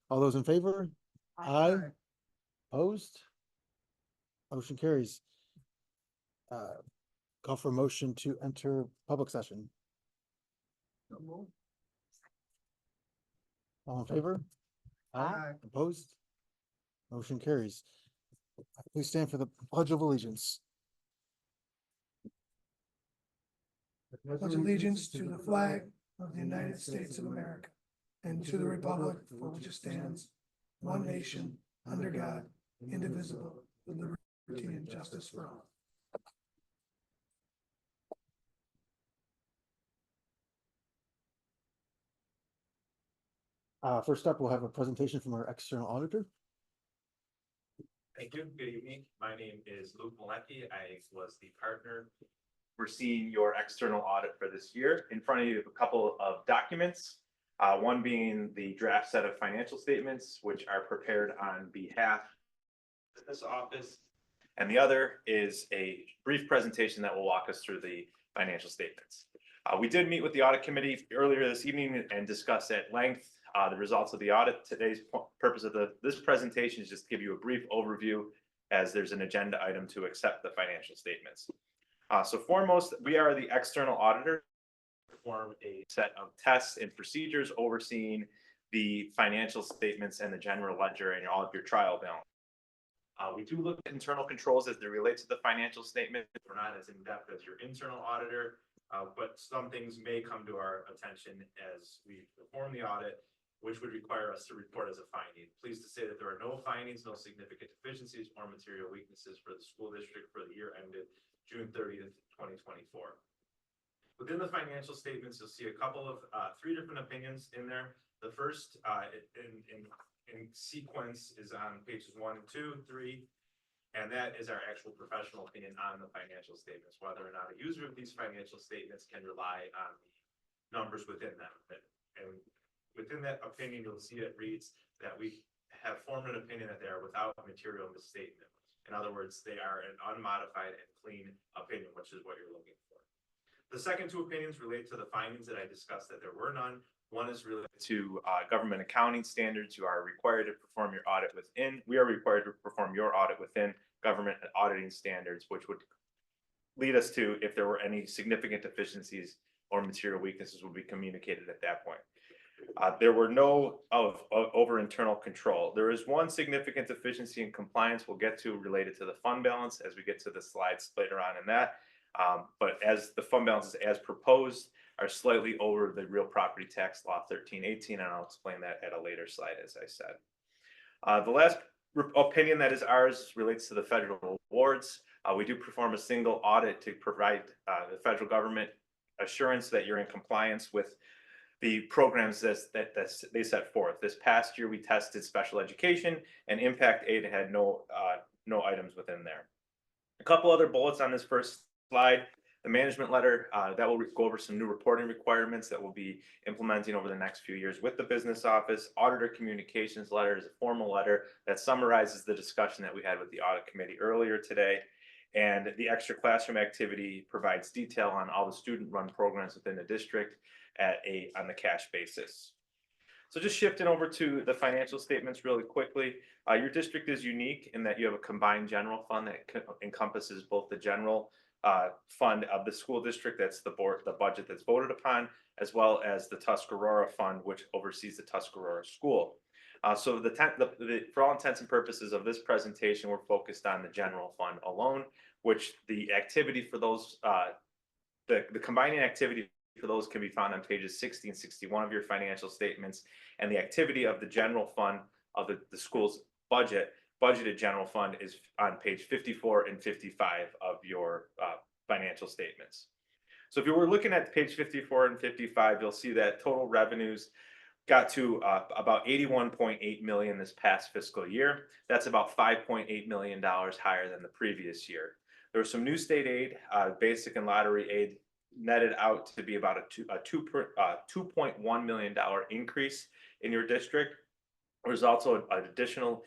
All those in favor? Aye. Opposed? Motion carries. Call for motion to enter public session. All in favor? Aye. Opposed? Motion carries. Please stand for the Pledge of Allegiance. Pledge allegiance to the flag of the United States of America and to the republic for which it stands, one nation, under God, indivisible, with liberty and justice for all. First up, we'll have a presentation from our external auditor. Thank you. Good evening. My name is Luke Malecki. I was the partner overseeing your external audit for this year. In front of you, have a couple of documents. One being the draft set of financial statements, which are prepared on behalf of this office. And the other is a brief presentation that will walk us through the financial statements. We did meet with the audit committee earlier this evening and discuss at length the results of the audit. Today's purpose of this presentation is just to give you a brief overview, as there's an agenda item to accept the financial statements. So foremost, we are the external auditor. Perform a set of tests and procedures overseeing the financial statements and the general ledger and all of your trial balance. We do look at internal controls as they relate to the financial statement. We're not as in-depth as your internal auditor, but some things may come to our attention as we perform the audit, which would require us to report as a finding. Pleased to say that there are no findings, no significant deficiencies or material weaknesses for the school district for the year ended June 30th, 2024. Within the financial statements, you'll see a couple of three different opinions in there. The first in sequence is on pages 1, 2, 3, and that is our actual professional opinion on the financial statements, whether or not a user of these financial statements can rely on the numbers within them. And within that opinion, you'll see it reads that we have formed an opinion that they are without material misstatement. In other words, they are an unmodified and clean opinion, which is what you're looking for. The second two opinions relate to the findings that I discussed, that there were none. One is related to government accounting standards. You are required to perform your audit within. We are required to perform your audit within government auditing standards, which would lead us to, if there were any significant deficiencies or material weaknesses, would be communicated at that point. There were no over internal control. There is one significant deficiency in compliance we'll get to related to the fund balance as we get to the slides later on in that. But as the fund balances as proposed are slightly over the real property tax law 1318, and I'll explain that at a later slide, as I said. The last opinion that is ours relates to the federal awards. We do perform a single audit to provide the federal government assurance that you're in compliance with the programs that they set forth. This past year, we tested special education and impact aid had no items within there. A couple other bullets on this first slide. The management letter that will go over some new reporting requirements that we'll be implementing over the next few years with the business office. Auditor communications letter is a formal letter that summarizes the discussion that we had with the audit committee earlier today. And the extra classroom activity provides detail on all the student-run programs within the district on the cash basis. So just shifting over to the financial statements really quickly. Your district is unique in that you have a combined general fund that encompasses both the general fund of the school district, that's the budget that's voted upon, as well as the Tuscarora fund, which oversees the Tuscarora school. So for all intents and purposes of this presentation, we're focused on the general fund alone, which the activity for those, the combining activity for those can be found on pages 60 and 61 of your financial statements, and the activity of the general fund of the school's budgeted general fund is on page 54 and 55 of your financial statements. So if you were looking at page 54 and 55, you'll see that total revenues got to about $81.8 million this past fiscal year. That's about $5.8 million higher than the previous year. There was some new state aid, basic and lottery aid, netted out to be about a $2.1 million increase in your district. There's also an additional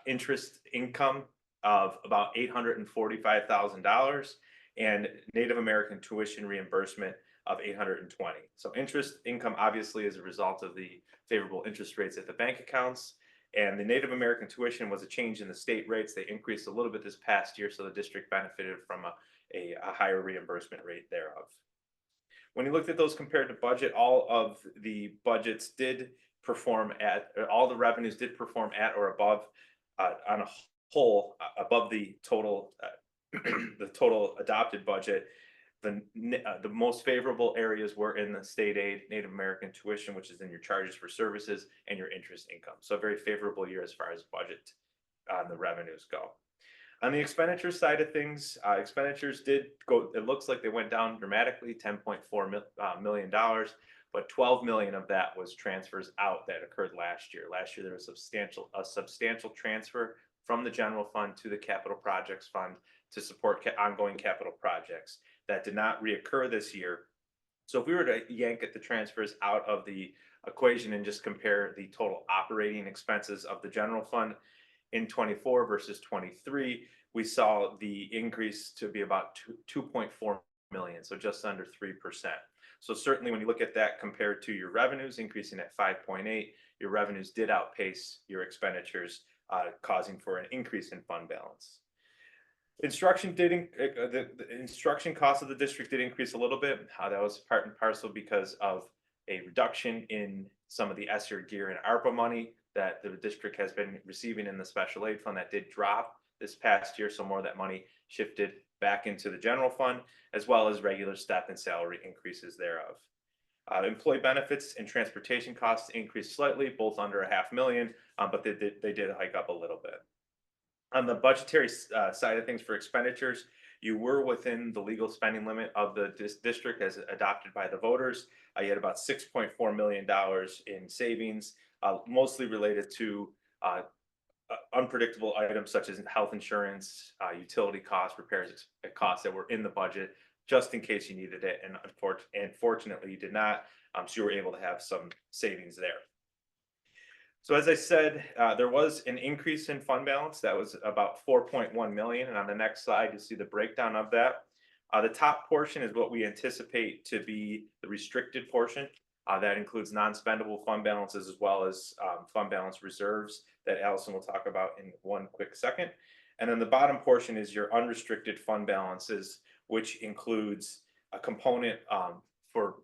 interest income of about $845,000 and Native American tuition reimbursement of 820. So interest income obviously is a result of the favorable interest rates at the bank accounts. And the Native American tuition was a change in the state rates. They increased a little bit this past year, so the district benefited from a higher reimbursement rate thereof. When you looked at those compared to budget, all of the budgets did perform at, all the revenues did perform at or above, on a whole, above the total, the total adopted budget. The most favorable areas were in the state aid, Native American tuition, which is in your charges for services, and your interest income. So a very favorable year as far as budget on the revenues go. On the expenditure side of things, expenditures did go, it looks like they went down dramatically, $10.4 million, but 12 million of that was transfers out that occurred last year. Last year, there was a substantial transfer from the general fund to the capital projects fund to support ongoing capital projects. That did not reoccur this year. So if we were to yank at the transfers out of the equation and just compare the total operating expenses of the general fund, in 24 versus 23, we saw the increase to be about 2.4 million, so just under 3%. So certainly when you look at that compared to your revenues increasing at 5.8, your revenues did outpace your expenditures, causing for an increase in fund balance. Instruction the instruction cost of the district did increase a little bit. That was part and parcel because of a reduction in some of the ESSER gear and ARPA money that the district has been receiving in the special aid fund that did drop this past year. So more of that money shifted back into the general fund, as well as regular step and salary increases thereof. Employee benefits and transportation costs increased slightly, both under $500,000, but they did hike up a little bit. On the budgetary side of things for expenditures, you were within the legal spending limit of the district as adopted by the voters. You had about $6.4 million in savings, mostly related to unpredictable items such as health insurance, utility costs, repairs costs that were in the budget, just in case you needed it. And unfortunately, you did not. So you were able to have some savings there. So as I said, there was an increase in fund balance that was about 4.1 million. And on the next slide, you'll see the breakdown of that. The top portion is what we anticipate to be the restricted portion. That includes non-spendable fund balances as well as fund balance reserves that Allison will talk about in one quick second. And then the bottom portion is your unrestricted fund balances, which includes a component for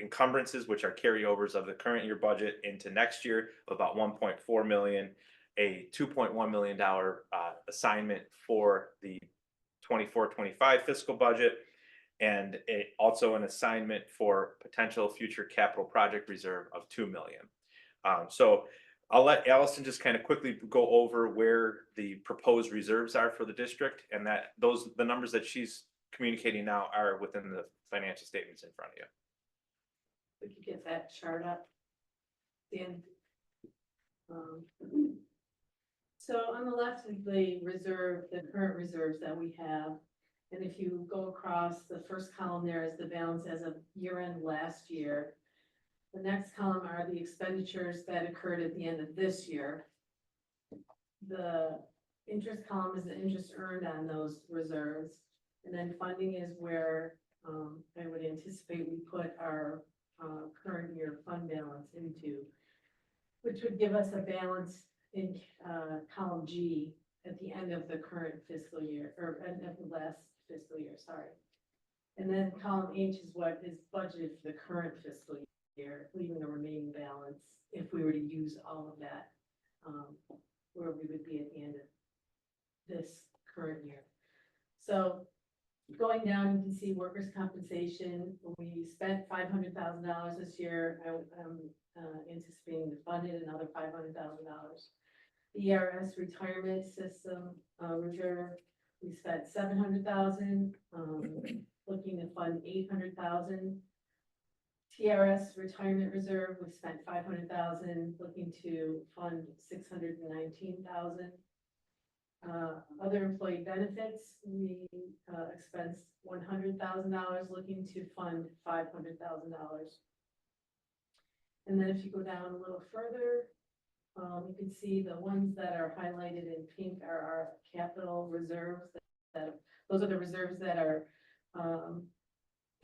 encumbrances, which are carryovers of the current year budget into next year of about 1.4 million, a $2.1 million assignment for the 24-25 fiscal budget, and also an assignment for potential future capital project reserve of 2 million. So I'll let Allison just kind of quickly go over where the proposed reserves are for the district, and that the numbers that she's communicating now are within the financial statements in front of you. We could get that chart up, Dan. So on the left is the reserve, the current reserves that we have. And if you go across, the first column there is the balance as of year end last year. The next column are the expenditures that occurred at the end of this year. The interest column is the interest earned on those reserves. And then funding is where I would anticipate we put our current year fund balance into, which would give us a balance in column G at the end of the current fiscal year, or end of the last fiscal year, sorry. And then column H is what is budgeted for the current fiscal year, leaving a remaining balance if we were to use all of that, where we would be at the end of this current year. So going down, you can see workers' compensation. We spent $500,000 this year. I'm anticipating to fund it another $500,000. The ERS retirement system reserve, we spent $700,000. Looking to fund $800,000. TRS retirement reserve, we spent $500,000. Looking to fund $619,000. Other employee benefits, we expensed $100,000, looking to fund $500,000. And then if you go down a little further, you can see the ones that are highlighted in pink are our capital reserves. Those are the reserves that are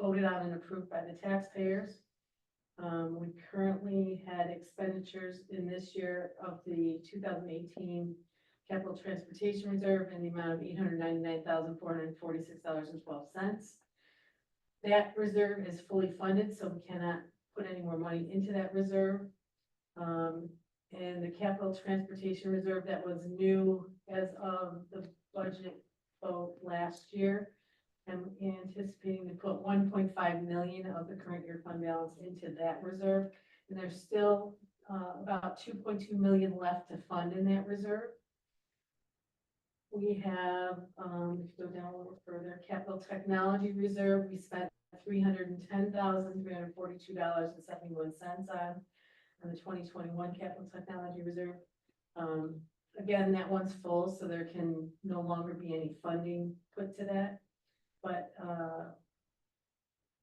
voted on and approved by the taxpayers. We currently had expenditures in this year of the 2018 Capital Transportation Reserve in the amount of $899,446.12. That reserve is fully funded, so we cannot put any more money into that reserve. And the Capital Transportation Reserve that was new as of the budget vote last year. I'm anticipating to put 1.5 million of the current year fund balance into that reserve. And there's still about 2.2 million left to fund in that reserve. We have, if you go down a little further, Capital Technology Reserve, we spent $310,342.71 on the 2021 Capital Technology Reserve. Again, that one's full, so there can no longer be any funding put to that. But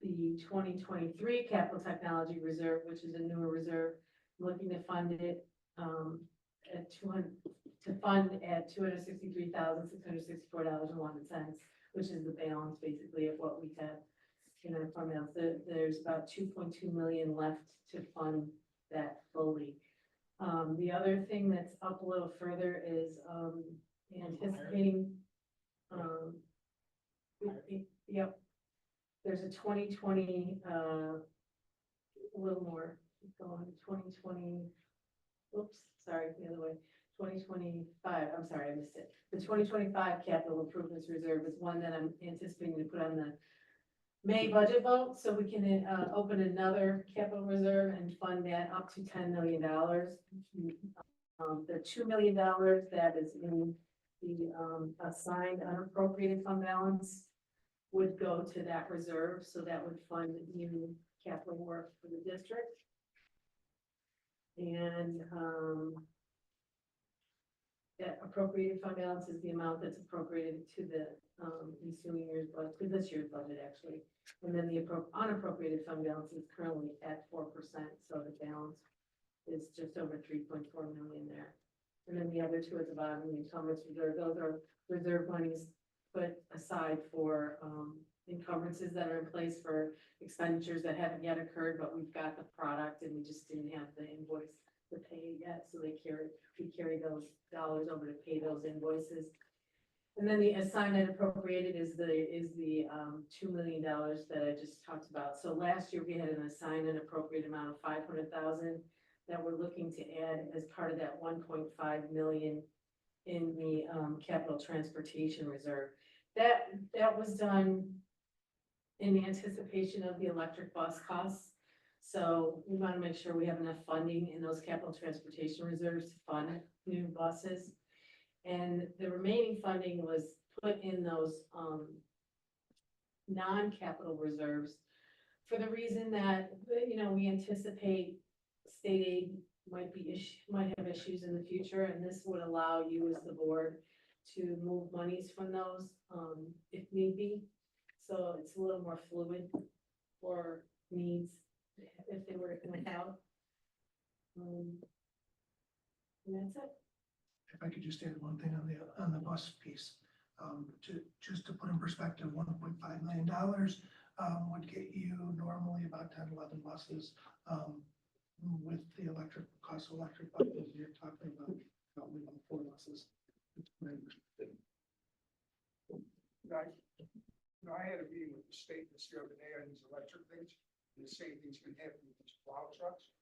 the 2023 Capital Technology Reserve, which is a newer reserve, looking to fund it at $263,664.11, which is the balance basically of what we have in our fund balance. There's about 2.2 million left to fund that fully. The other thing that's up a little further is anticipating. Yep, there's a 2020, a little more, keep going, 2020, oops, sorry, the other way, 2025, I'm sorry, I missed it. The 2025 Capital Improvements Reserve is one that I'm anticipating to put on the May budget vote, so we can open another capital reserve and fund that up to $10 million. The $2 million that is in the assigned unappropriated fund balance would go to that reserve, so that would fund new capital work for the district. And that appropriated fund balance is the amount that's appropriated to the ensuing year's budget, to this year's budget actually. And then the unappropriated fund balance is currently at 4%, so the balance is just over 3.4 million there. And then the other two at the bottom, the encumbrance reserve, those are reserve monies put aside for encumbrances that are in place for expenditures that haven't yet occurred, but we've got the product and we just didn't have the invoice to pay yet, so we carry those dollars over to pay those invoices. And then the assigned and appropriated is the $2 million that I just talked about. So last year we had an assigned and appropriate amount of 500,000 that we're looking to add as part of that 1.5 million in the Capital Transportation Reserve. That was done in anticipation of the electric bus costs. So we want to make sure we have enough funding in those Capital Transportation Reserves to fund new buses. And the remaining funding was put in those non-capital reserves for the reason that, you know, we anticipate state aid might have issues in the future, and this would allow you as the board to move monies from those if need be. So it's a little more fluid for needs if they were to come out. And that's it. If I could just add one thing on the bus piece, to put in perspective, $1.5 million would get you normally about 10, 11 buses. With the cost of electric buses, you're talking about only 4 buses. I had a meeting with the state this the other day on these electric things, and the same thing's been happening with these plow trucks.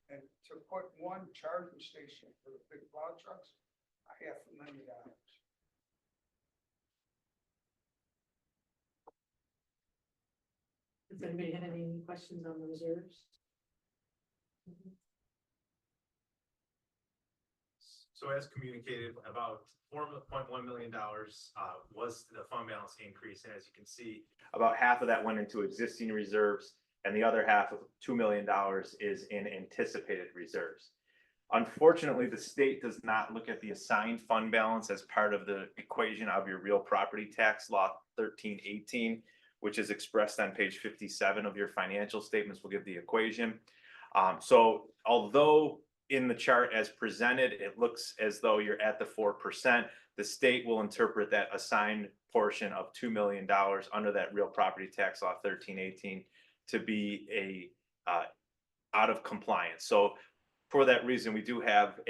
And to put one charging station for the big plow trucks, $500,000. Does anybody have any questions on the reserves? So as communicated, about $4.1 million was the fund balance increase. And as you can see, about half of that went into existing reserves and the other half of $2 million is in anticipated reserves. Unfortunately, the state does not look at the assigned fund balance as part of the equation of your real property tax law 1318, which is expressed on page 57 of your financial statements. Will give the equation. So although in the chart as presented, it looks as though you're at the 4%, the state will interpret that assigned portion of $2 million under that real property tax law 1318 to be out of compliance. So for that reason, we do have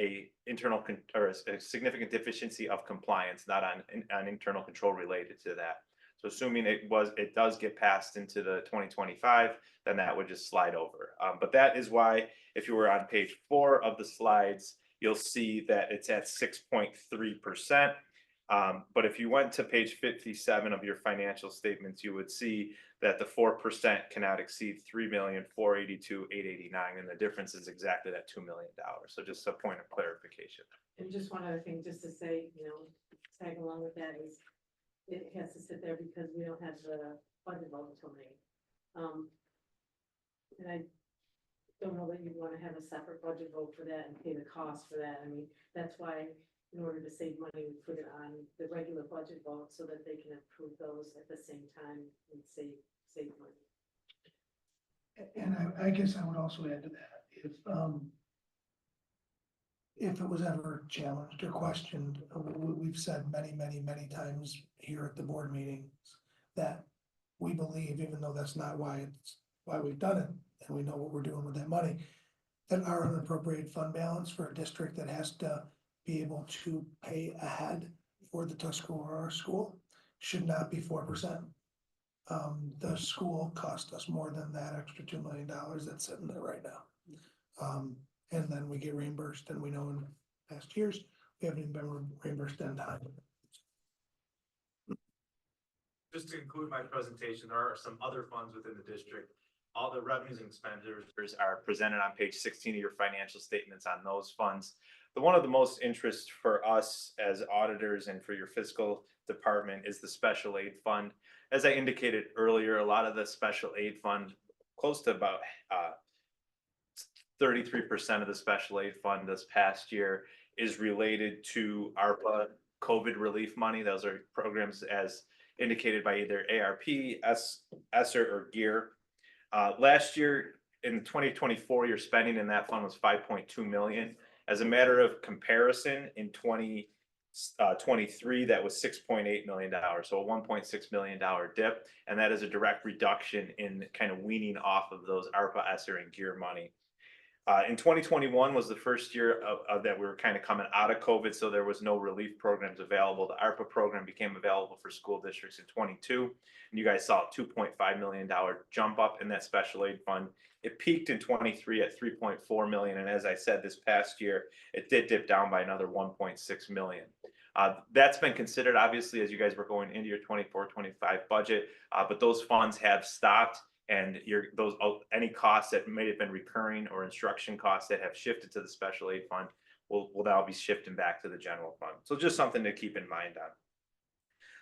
or a significant deficiency of compliance, not on internal control related to that. So assuming it does get passed into the 2025, then that would just slide over. But that is why, if you were on page 4 of the slides, you'll see that it's at 6.3%. But if you went to page 57 of your financial statements, you would see that the 4% cannot exceed $3,482,889, and the difference is exactly that $2 million. So just a point of clarification. And just one other thing, just to say, tag along with that is, it has to sit there because we don't have the budget vote until May. And I don't know that you'd want to have a separate budget vote for that and pay the cost for that. I mean, that's why, in order to save money, we put it on the regular budget vote so that they can approve those at the same time and save money. And I guess I would also add to that, if it was ever challenged or questioned, we've said many, many, many times here at the board meetings that we believe, even though that's not why we've done it, and we know what we're doing with that money, that our unappropriated fund balance for a district that has to be able to pay ahead for the Tuscarora school should not be 4%. The school cost us more than that extra $2 million that's sitting there right now. And then we get reimbursed, and we know in past years, we haven't even been reimbursed in time. Just to conclude my presentation, there are some other funds within the district. All the revenues and expenditures are presented on page 16 of your financial statements on those funds. The one of the most interest for us as auditors and for your fiscal department is the special aid fund. As I indicated earlier, a lot of the special aid fund, close to about 33% of the special aid fund this past year is related to ARPA COVID relief money. Those are programs as indicated by either ARP, ESSER, or GEAR. Last year in 2024, your spending in that fund was $5.2 million. As a matter of comparison, in 2023, that was $6.8 million, so a $1.6 million dip, and that is a direct reduction in kind of weaning off of those ARPA, ESSER, and GEAR money. In 2021 was the first year that we were kind of coming out of COVID, so there was no relief programs available. The ARPA program became available for school districts in 22, and you guys saw a $2.5 million jump up in that special aid fund. It peaked in 23 at 3.4 million, and as I said, this past year, it did dip down by another 1.6 million. That's been considered, obviously, as you guys were going into your 24-25 budget, but those funds have stopped. And any costs that may have been recurring or instruction costs that have shifted to the special aid fund will now be shifting back to the general fund. So just something to keep in mind on.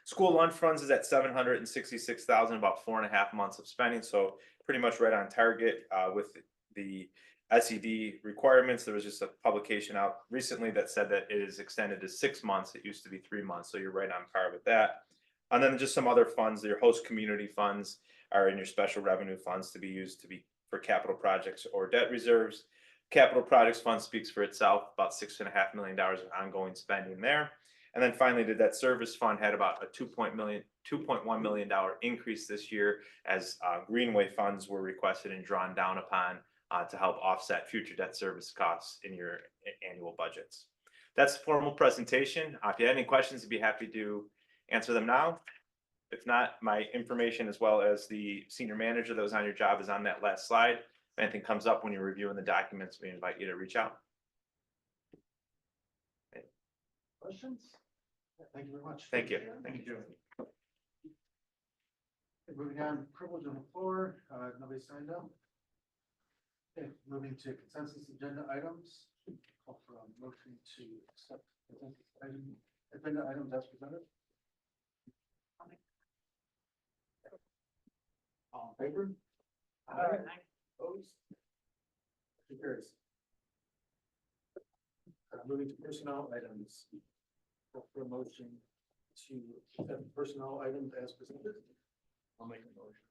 School lunch funds is at $766,000, about 4.5 months of spending. So pretty much right on target with the SED requirements. There was just a publication out recently that said that it is extended to 6 months. It used to be 3 months. So you're right on par with that. And then just some other funds, your host community funds are in your special revenue funds to be used for capital projects or debt reserves. Capital projects fund speaks for itself, about $6.5 million of ongoing spending there. And then finally, the debt service fund had about a $2.1 million increase this year as Greenway funds were requested and drawn down upon to help offset future debt service costs in your annual budgets. That's the formal presentation. If you have any questions, I'd be happy to answer them now. If not, my information as well as the senior manager that was on your job is on that last slide. If anything comes up when you're reviewing the documents, we invite you to reach out. Questions? Thank you very much. Thank you. Thank you. Moving on, privilege on the floor, nobody signed up. Okay, moving to consensus agenda items. Call for a motion to accept agenda items as presented. All in favor? Aye. Opposed? Motion carries. Moving to personnel items. Call for a motion to accept personnel items as presented. I'll make a motion.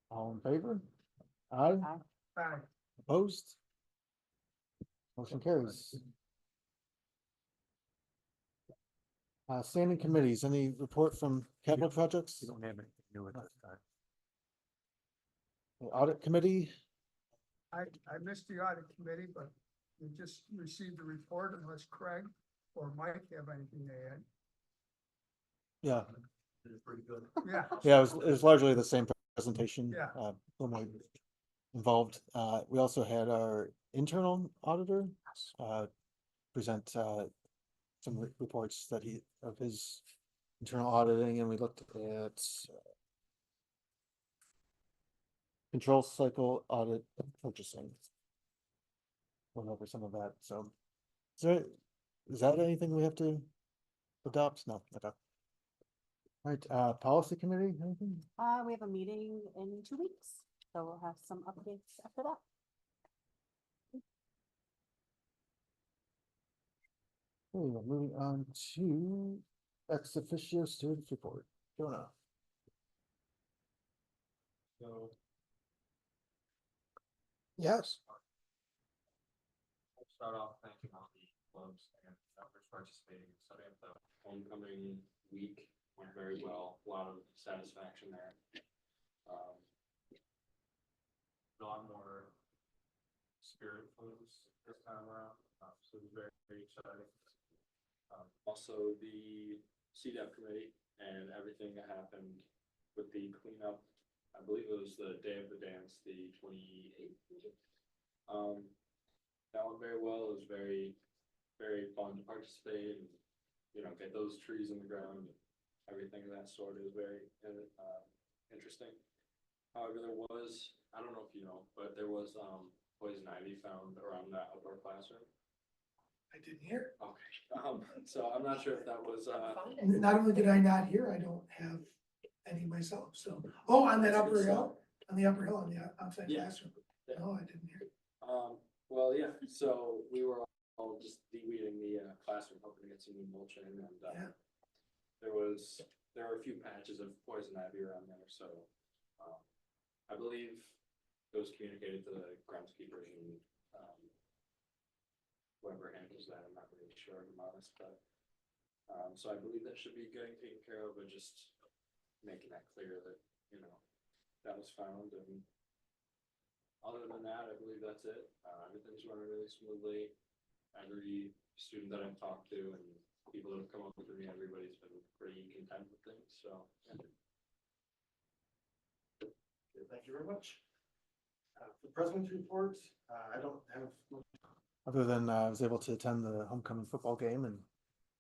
All in favor? Aye. Aye. Opposed? Motion carries. Standing committees, any report from capital projects? don't have anything new at this time. The Audit committee, I missed the audit committee, but we just received the report unless Craig or Mike have anything to add. yeah, Pretty good. Yeah. yeah, it was largely the same presentation. Yeah. When I involved, we also had our internal auditor, present, some reports that of his internal auditing, and we looked at control cycle audit and purchasing. Went over some of that, so. Is that anything we have to adopt? No, okay. All right, policy committee, anything? We have a meeting in 2 weeks, so we'll have some updates after that. Okay, we're moving on to ex officio students report. Jonah. So Yes. I'll start off thanking all the clubs and members participating in setting up the homecoming week. Went very well, a lot of satisfaction there. A lot more spirit for this time around, so it was very, very exciting. Also the CDAP committee and everything that happened with the cleanup. I believe it was the day of the dance, the 28th. That went very well. It was very, very fun to participate and, get those trees in the ground. Everything of that sort is very interesting. However, there was, I don't know if you know, but there was poison ivy found around that outdoor classroom. I didn't hear. Okay, so I'm not sure if that was Not only did I not hear, I don't have any myself, so, oh, on that upper hill, on the outside Yeah. classroom. Yeah. No, I didn't hear. well, yeah, so we were all just de-weeding the classroom, hoping to get some new mulch in, and Yeah. there were a few patches of poison ivy around there, so I believe it was communicated to the groundskeepers and whoever handles that. I'm not really sure, if I'm honest, but so I believe that should be getting taken care of, but just making that clear that, that was found. And other than that, I believe that's it. Everything's running really smoothly. Every student that I've talked to and people that have come up with me, everybody's been pretty content with things, so. Yeah. Okay, thank you very much. The president's report, I don't have much. Other than I was able to attend the homecoming football game, and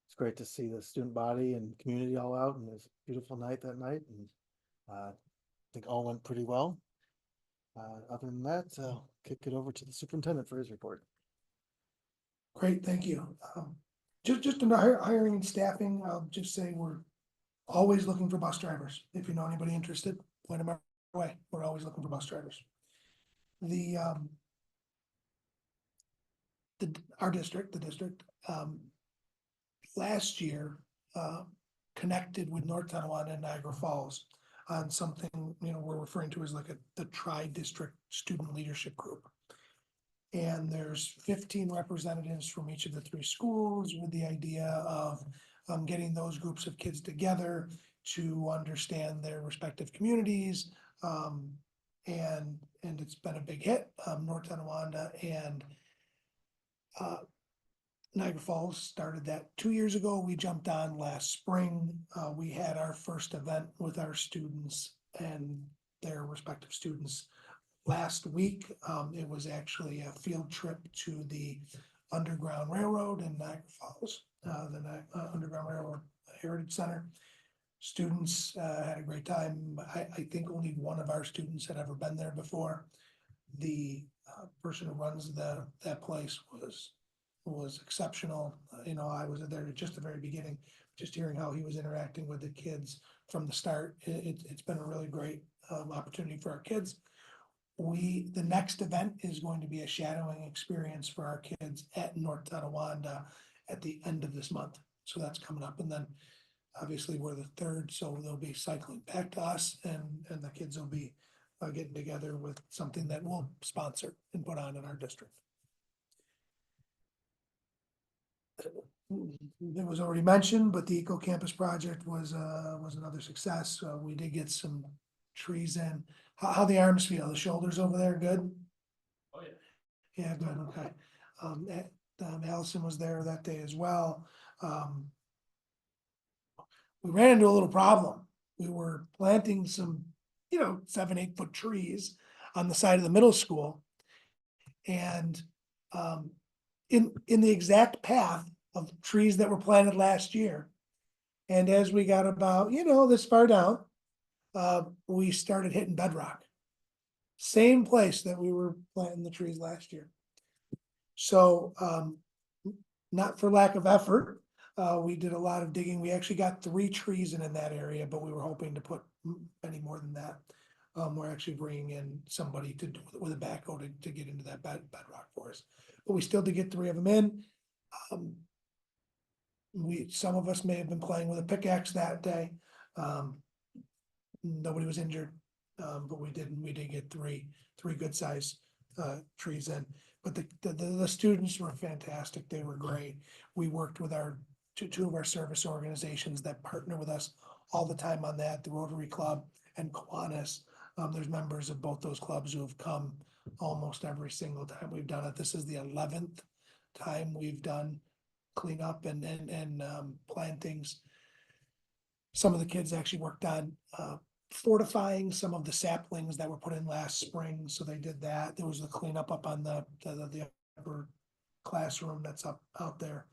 it's great to see the student body and community all out, and it was a beautiful night that night, and I think all went pretty well. Other than that, I'll kick it over to the superintendent for his report. Great, thank you. Just in the hiring and staffing, I'll just say we're always looking for bus drivers. If you know anybody interested, point them our way. We're always looking for bus drivers. Our district, last year, connected with North Tonawanda and Niagara Falls on something, we're referring to as like the tri-district student leadership group. And there's 15 representatives from each of the 3 schools with the idea of getting those groups of kids together to understand their respective communities. And it's been a big hit. North Tonawanda and Niagara Falls started that 2 years ago. We jumped on last spring. We had our first event with our students and their respective students last week. It was actually a field trip to the Underground Railroad in Niagara Falls, the Underground Railroad Heritage Center. Students had a great time. I think only one of our students had ever been there before. The person who runs that place was exceptional. I was there at just the very beginning, just hearing how he was interacting with the kids from the start. It's been a really great opportunity for our kids. The next event is going to be a shadowing experience for our kids at North Tonawanda at the end of this month. So that's coming up. And then obviously we're the 3rd, so they'll be cycling back to us, and the kids will be getting together with something that we'll sponsor and put on in our district. it was already mentioned, but the Eco Campus project was another success. We did get some trees in. How the arms feel? The shoulders over there, good? Oh, yeah. Yeah, good, okay. Allison was there that day as well. We ran into a little problem. We were planting some, 7, 8 foot trees on the side of the middle school. And in the exact path of trees that were planted last year. And as we got about, this far down, we started hitting bedrock. Same place that we were planting the trees last year. So, not for lack of effort, we did a lot of digging. We actually got 3 trees in that area, but we were hoping to put many more than that. We're actually bringing in somebody to do it with a backhoe to get into that bedrock for us. But we still did get 3 of them in. Some of us may have been playing with a pickaxe that day. Nobody was injured, but we did get three good size trees in. But the students were fantastic. They were great. We worked with our two of our service organizations that partner with us all the time on that, the Rotary Club and Kiwanis. There's members of both those clubs who have come almost every single time we've done it. This is the 11th time we've done cleanup and plantings. Some of the kids actually worked on fortifying some of the saplings that were put in last spring, so they did that. There was the cleanup up on the upper classroom that's out there.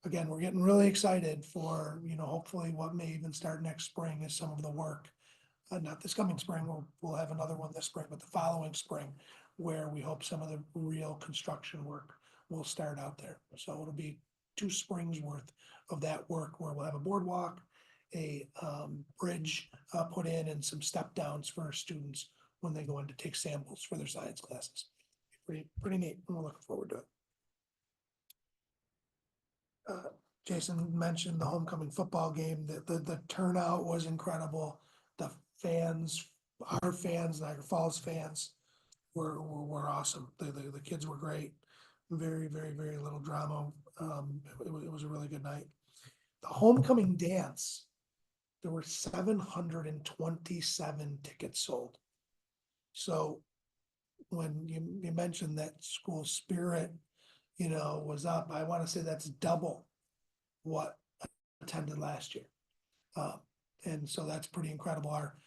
Again, we're getting really excited for, hopefully what may even start next spring is some of the work. Not this coming spring, we'll have another one this spring, but the following spring, where we hope some of the real construction work will start out there. So it'll be 2 springs worth of that work where we'll have a boardwalk, a bridge put in, and some step downs for our students when they go in to take samples for their science classes. Pretty neat, and we're looking forward to it. Jason mentioned the homecoming football game. The turnout was incredible. The fans, our fans, Niagara Falls fans, were awesome. The kids were great. Very, very, very little drama. It was a really good night. The homecoming dance, there were 727 tickets sold. So when you mentioned that school spirit, was up, I want to say that's double what attended last year. And so that's pretty incredible. Awesome.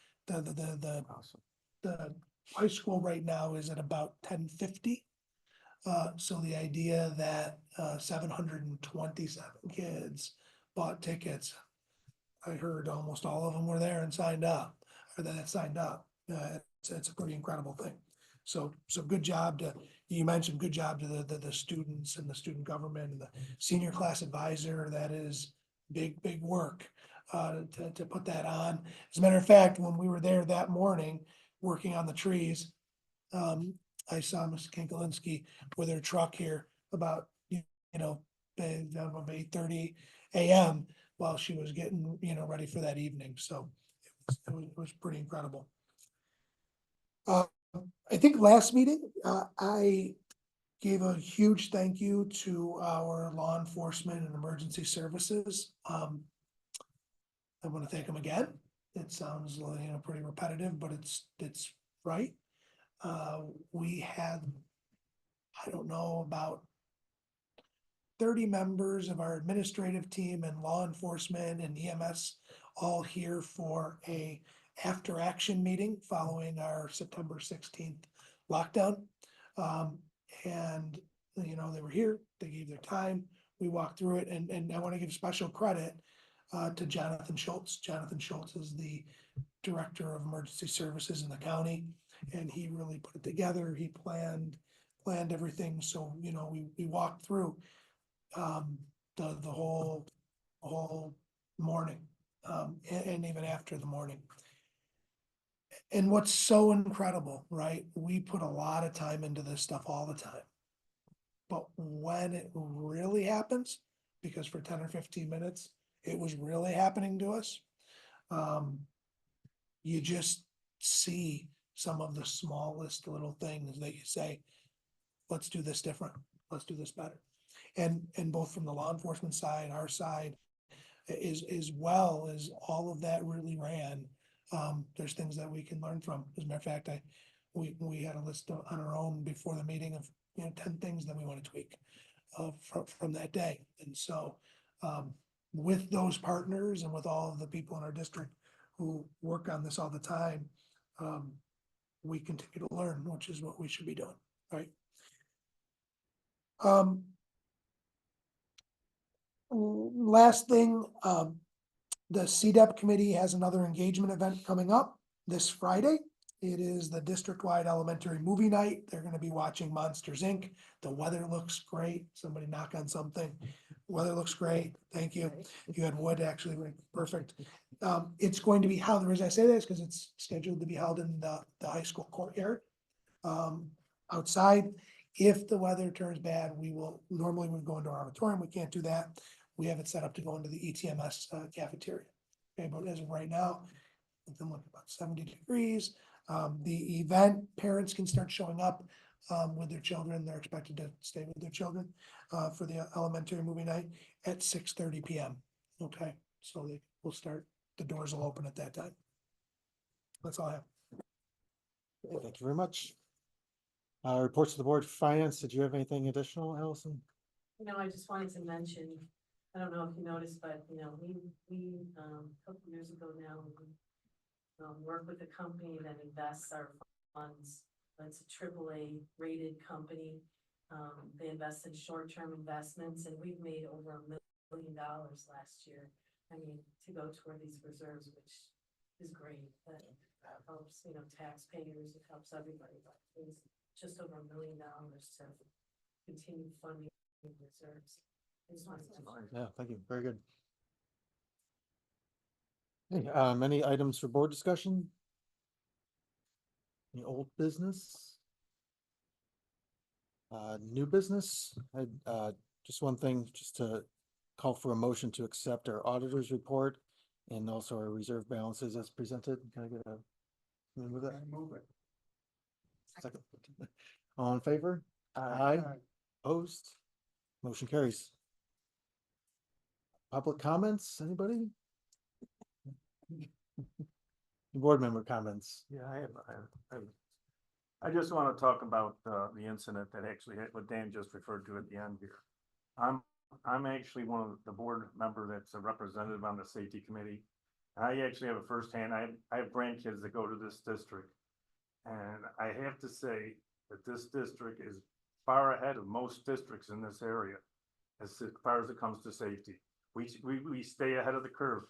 The high school right now is at about 1050. So the idea that 727 kids bought tickets, I heard almost all of them were there and signed up, or that signed up. It's a pretty incredible thing. So good job you mentioned good job to the students and the student government and the senior class advisor. That is big work to put that on. As a matter of fact, when we were there that morning working on the trees, I saw Mrs. Kinkelinski with her truck here about 8:30 a.m. while she was getting ready for that evening. So it was pretty incredible. I think last meeting I gave a huge thank you to our law enforcement and emergency services. I want to thank them again. It sounds pretty repetitive, but it's right. We had, I don't know, about 30 members of our administrative team and law enforcement and EMS all here for a after action meeting following our September 16th lockdown. And they were here, they gave their time, we walked through it, and I want to give special credit to Jonathan Schultz. Jonathan Schultz is the Director of Emergency Services in the county, and he really put it together. He planned everything. So, we walked through the whole morning, and even after the morning. And what's so incredible, right? We put a lot of time into this stuff all the time. But when it really happens, because for 10 or 15 minutes, it was really happening to us, you just see some of the smallest little things that you say, let's do this different. Let's do this better. and both from the law enforcement side, our side, as well as all of that really ran. There's things that we can learn from. As a matter of fact, we had a list on our own before the meeting of, 10 things that we want to tweak from that day. And so, with those partners and with all of the people in our district who work on this all the time, we continue to learn, which is what we should be doing, right? Last thing, the CDEP committee has another engagement event coming up this Friday. It is the district-wide elementary movie night. They're gonna be watching Monsters, Inc. The weather looks great. Somebody knock on something. Weather looks great. Thank you. You had wood, actually, like, perfect. It's going to be held, the reason I say this, because it's scheduled to be held in the high school courtyard. Outside, if the weather turns bad, normally we go into our auditorium. We can't do that. We have it set up to go into the ETMS cafeteria. Okay, but as of right now, it's been looking about 70 degrees. The event, parents can start showing up with their children. They're expected to stay with their children for the elementary movie night at 6:30 PM. Okay, so they will start, the doors will open at that time. That's all I have. Okay, thank you very much. Reports to the board, finance, did you have anything additional, Allison? I just wanted to mention, I don't know if you noticed, but, we, a couple years ago now, we work with a company that invests our funds. It's a AAA rated company. They invest in short-term investments, and we've made over $1 million last year. I mean, to go toward these reserves, which is great. That helps, taxpayers, it helps everybody, but it's just over $1 million to continue funding reserves. I just wanted to- Yeah, thank you. Very good. Hey, any items for board discussion? Any old business? New business? Just one thing, just to call for a motion to accept our auditor's report and also our reserve balances as presented. Can I get a, can we move that? Move it. Second. All in favor? Aye. Opposed? Motion carries. Public comments, anybody? Board member comments. Yeah, I just want to talk about the incident that actually hit what Dan just referred to at the end here. I'm actually one of the board member that's a representative on the safety committee. I actually have a firsthand, I have grandkids that go to this district. And I have to say that this district is far ahead of most districts in this area as far as it comes to safety. We stay ahead of the curve.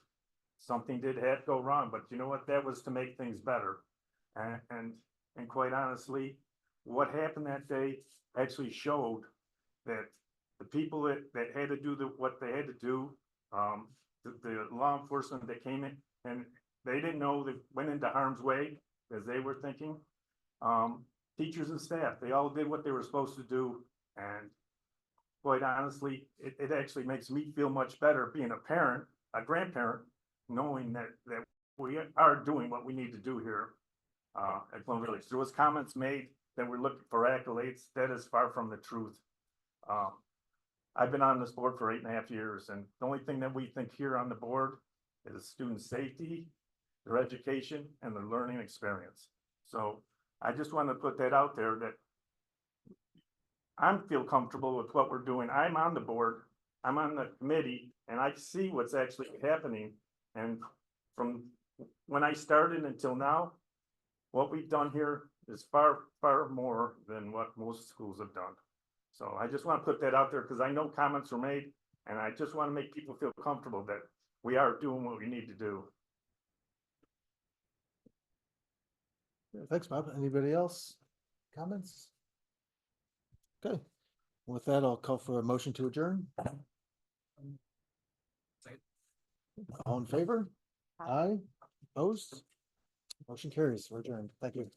Something did have to go wrong, but you know what? That was to make things better. And quite honestly, what happened that day actually showed that the people that had to do what they had to do, the law enforcement that came in, and they didn't know that went into harm's way as they were thinking. Teachers and staff, they all did what they were supposed to do. And quite honestly, it actually makes me feel much better being a parent, a grandparent, knowing that we are doing what we need to do here at Plum Village. There was comments made that we're looking for accolades. That is far from the truth. I've been on this board for 8.5 years, and the only thing that we think here on the board is student safety, their education, and their learning experience. So I just want to put that out there that I feel comfortable with what we're doing. I'm on the board, I'm on the committee, and I see what's actually happening. And from when I started until now, what we've done here is far, far more than what most schools have done. So I just want to put that out there because I know comments were made, and I just want to make people feel comfortable that we are doing what we need to do. Thanks, Bob. Anybody else? Comments? Okay. With that, I'll call for a motion to adjourn. All in favor? Aye. Opposed? Motion carries. We're adjourned. Thank you.